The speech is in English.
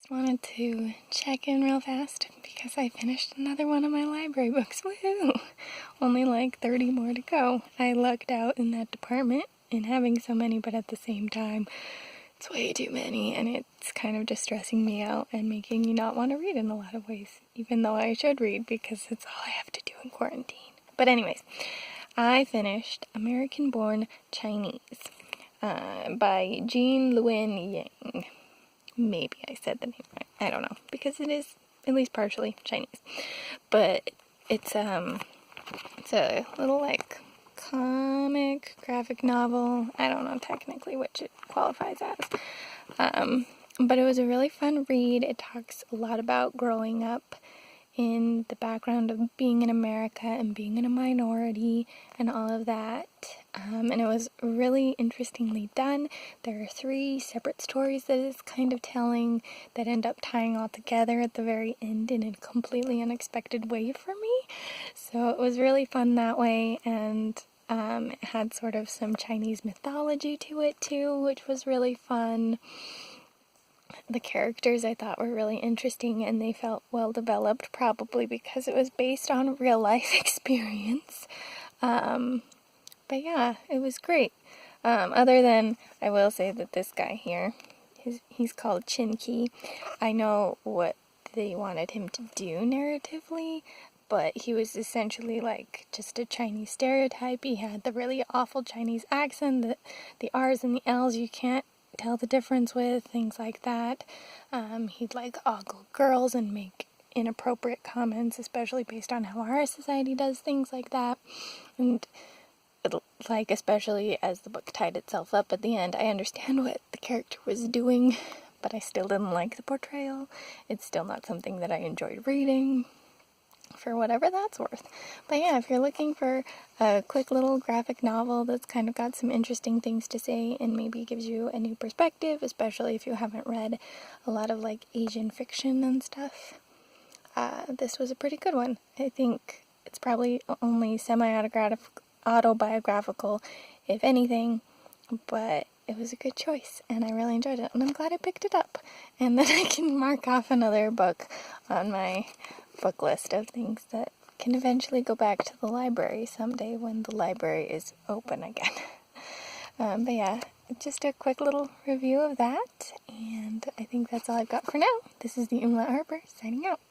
Wanted to check in real fast because I finished another one of my library books. Woohoo! Only like 30 more to go. I lucked out in that department in having so many, but at the same time, it's way too many, and it's kind of just stressing me out and making me not want to read in a lot of ways, even though I should read because it's all I have to do in quarantine. But anyways, I finished American-Born Chinese by Jean Luen Yang. Maybe I said the name right. I don't know, because it is at least partially Chinese. But it's a little like comic graphic novel. I don't know technically which it qualifies as. But it was a really fun read. It talks a lot about growing up in the background of being in America and being in a minority and all of that. And it was really interestingly done. There are 3 separate stories that it's kind of telling that end up tying all together at the very end in a completely unexpected way for me. So it was really fun that way, and it had sort of some Chinese mythology to it too, which was really fun. The characters I thought were really interesting, and they felt well developed, probably because it was based on real life experience. But yeah, it was great. Other than, I will say that this guy here, he's called Chin-Ki. I know what they wanted him to do narratively, but he was essentially like just a Chinese stereotype. He had the really awful Chinese accent, the R's and the L's you can't tell the difference with, things like that. He'd like ogle girls and make inappropriate comments, especially based on how our society does things like that. And like, especially as the book tied itself up at the end, I understand what the character was doing, but I still didn't like the portrayal. It's still not something that I enjoyed reading, for whatever that's worth. But yeah, if you're looking for a quick little graphic novel that's kind of got some interesting things to say and maybe gives you a new perspective, especially if you haven't read a lot of like Asian fiction and stuff, this was a pretty good one. I think it's probably only semi-autobiographical, if anything, but it was a good choice, and I really enjoyed it, and I'm glad I picked it up, and then I can mark off another book on my book list of things that can eventually go back to the library someday when the library is open again. But yeah, just a quick little review of that, and I think that's all I've got for now. This is the Umlaut Harper, signing out.